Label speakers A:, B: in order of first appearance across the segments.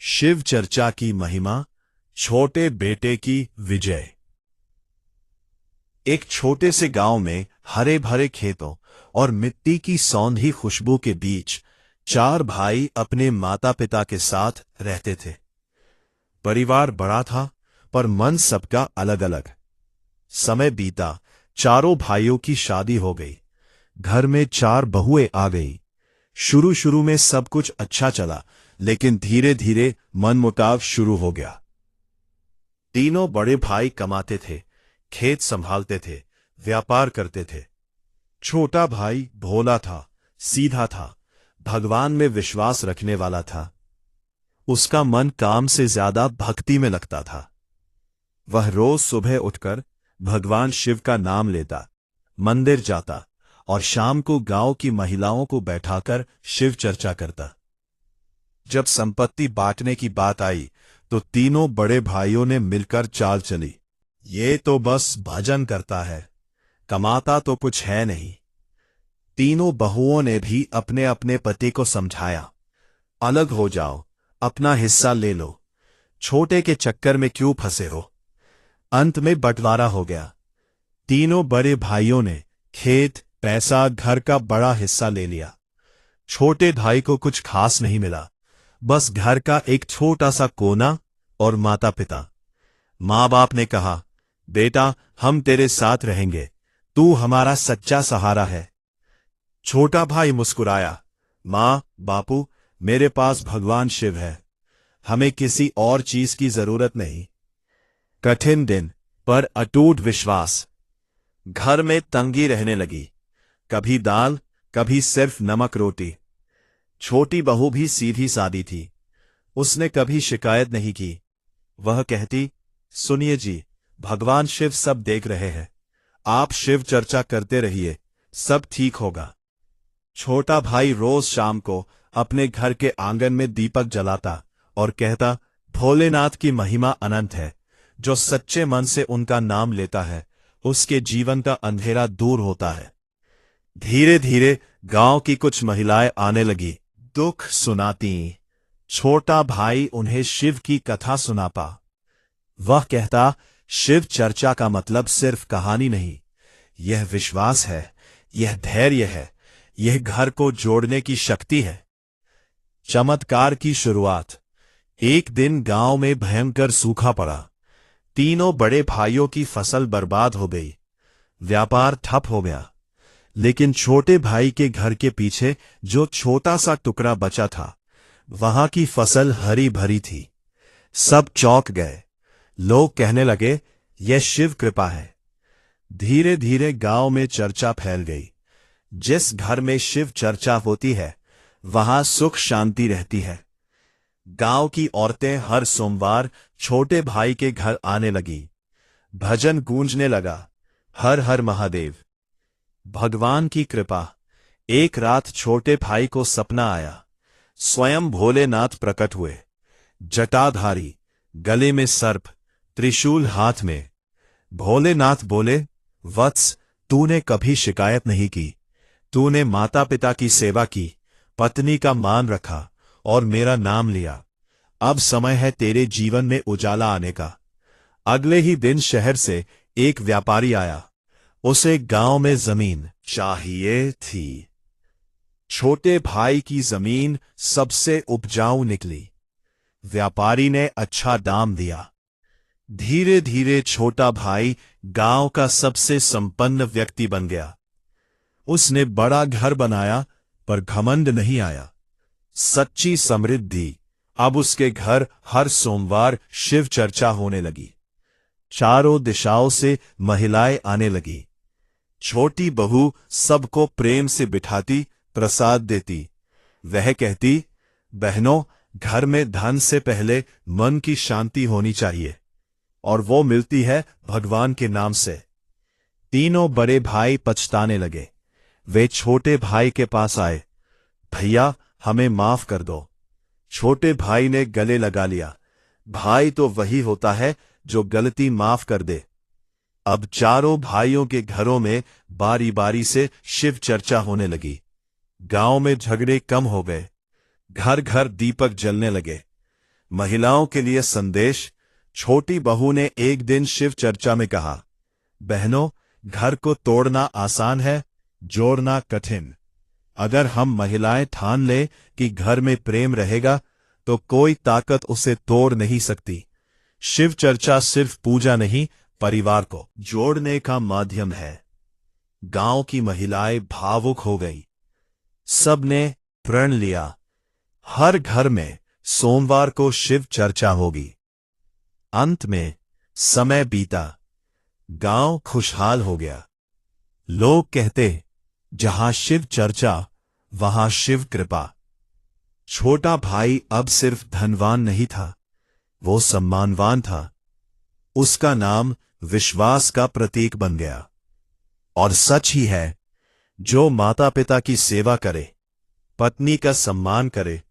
A: शिव चर्चा की महिमा, छोटे बेटे की विजय। एक छोटे से गांव में हरे भरे खेतों और मिट्टी की सौंधी खुशबू के बीच चार भाई अपने माता पिता के साथ रहते थे। परिवार बड़ा था, पर मन सबका अलग अलग। समय बीता, चारों भाइयों की शादी हो गई, घर में चार बहुएं आ गई। शुरू शुरू में सब कुछ अच्छा चला, लेकिन धीरे धीरे मनमुटाव शुरू हो गया। तीनों बड़े भाई कमाते थे, खेत संभालते थे, व्यापार करते थे। छोटा भाई भोला था, सीधा था, भगवान में विश्वास रखने वाला था। उसका मन काम से ज्यादा भक्ति में लगता था। वह रोज सुबह उठकर भगवान शिव का नाम लेता, मंदिर जाता और शाम को गांव की महिलाओं को बैठाकर शिव चर्चा करता। जब संपत्ति बांटने की बात आई तो तीनों बड़े भाइयों ने मिलकर चाल चली। ये तो बस भजन करता है, कमाता तो कुछ है नहीं। तीनों बहुओं ने भी अपने अपने पति को समझाया, अलग हो जाओ, अपना हिस्सा ले लो, छोटे के चक्कर में क्यों फंसे हो। अंत में बंटवारा हो गया। तीनों बड़े भाइयों ने खेत, पैसा, घर का बड़ा हिस्सा ले लिया। छोटे भाई को कुछ खास नहीं मिला, बस घर का एक छोटा सा कोना और माता पिता। माँ बाप ने कहा, बेटा हम तेरे साथ रहेंगे, तू हमारा सच्चा सहारा है। छोटा भाई मुस्कुराया, माँ बापू मेरे पास भगवान शिव है, हमें किसी और चीज की जरूरत नहीं। कठिन दिन पर अटूट विश्वास। घर में तंगी रहने लगी, कभी दाल, कभी सिर्फ नमक रोटी। छोटी बहू भी सीधी सादी थी, उसने कभी शिकायत नहीं की। वह कहती, सुनिए जी, भगवान शिव सब देख रहे हैं, आप शिव चर्चा करते रहिए, सब ठीक होगा। छोटा भाई रोज शाम को अपने घर के आंगन में दीपक जलाता और कहता, भोलेनाथ की महिमा अनंत है, जो सच्चे मन से उनका नाम लेता है उसके जीवन का अंधेरा दूर होता है। धीरे धीरे गांव की कुछ महिलाएं आने लगी, दुख सुनाती। छोटा भाई उन्हें शिव की कथा सुनाता। वह कहता, शिव चर्चा का मतलब सिर्फ कहानी नहीं, यह विश्वास है, यह धैर्य है, यह घर को जोड़ने की शक्ति है। चमत्कार की शुरुआत। एक दिन गांव में भयंकर सूखा पड़ा। तीनों बड़े भाइयों की फसल बर्बाद हो गई, व्यापार ठप हो गया। लेकिन छोटे भाई के घर के पीछे जो छोटा सा टुकड़ा बचा था, वहां की फसल हरी भरी थी। सब चौंक गए। लोग कहने लगे, यह शिव कृपा है। धीरे धीरे गांव में चर्चा फैल गई, जिस घर में शिव चर्चा होती है वहां सुख शांति रहती है। गांव की औरतें हर सोमवार छोटे भाई के घर आने लगी। भजन गूंजने लगा, हर हर महादेव। भगवान की कृपा। एक रात छोटे भाई को सपना आया, स्वयं भोलेनाथ प्रकट हुए, जटाधारी, गले में सर्प, त्रिशूल हाथ में। भोलेनाथ बोले, वत्स तूने कभी शिकायत नहीं की, तूने माता पिता की सेवा की, पत्नी का मान रखा और मेरा नाम लिया। अब समय है तेरे जीवन में उजाला आने का। अगले ही दिन शहर से एक व्यापारी आया, उसे गांव में जमीन चाहिए थी। छोटे भाई की जमीन सबसे उपजाऊ निकली। व्यापारी ने अच्छा दाम दिया। धीरे धीरे छोटा भाई गांव का सबसे संपन्न व्यक्ति बन गया। उसने बड़ा घर बनाया, पर घमंड नहीं आया। सच्ची समृद्धि। अब उसके घर हर सोमवार शिव चर्चा होने लगी। चारों दिशाओं से महिलाएं आने लगी। छोटी बहू सबको प्रेम से बिठाती, प्रसाद देती। वह कहती, बहनों घर में धन से पहले मन की शांति होनी चाहिए, और वो मिलती है भगवान के नाम से। तीनों बड़े भाई पछताने लगे। वे छोटे भाई के पास आए, भैया हमें माफ कर दो। छोटे भाई ने गले लगा लिया, भाई तो वही होता है जो गलती माफ कर दे। अब चारों भाइयों के घरों में बारी बारी से शिव चर्चा होने लगी। गांव में झगड़े कम हो गए, घर घर दीपक जलने लगे। महिलाओं के लिए संदेश। छोटी बहू ने एक दिन शिव चर्चा में कहा, बहनों, घर को तोड़ना आसान है, जोड़ना कठिन। अगर हम महिलाएं ठान ले कि घर में प्रेम रहेगा तो कोई ताकत उसे तोड़ नहीं सकती। शिव चर्चा सिर्फ पूजा नहीं, परिवार को जोड़ने का माध्यम है। गांव की महिलाएं भावुक हो गई। सबने प्रण लिया, हर घर में सोमवार को शिव चर्चा होगी। अंत में समय बीता, गांव खुशहाल हो गया। लोग कहते, जहां शिव चर्चा वहां शिव कृपा। छोटा भाई अब सिर्फ धनवान नहीं था, वो सम्मानवान था। उसका नाम विश्वास का प्रतीक बन गया। और सच ही है, जो माता पिता की सेवा करे, पत्नी का सम्मान करे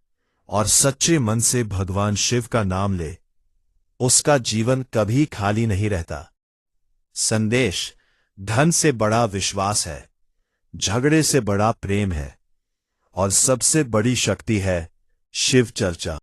A: और सच्चे मन से भगवान शिव का नाम ले, उसका जीवन कभी खाली नहीं रहता। संदेश, धन से बड़ा विश्वास है, झगड़े से बड़ा प्रेम है और सबसे बड़ी शक्ति है शिव चर्चा।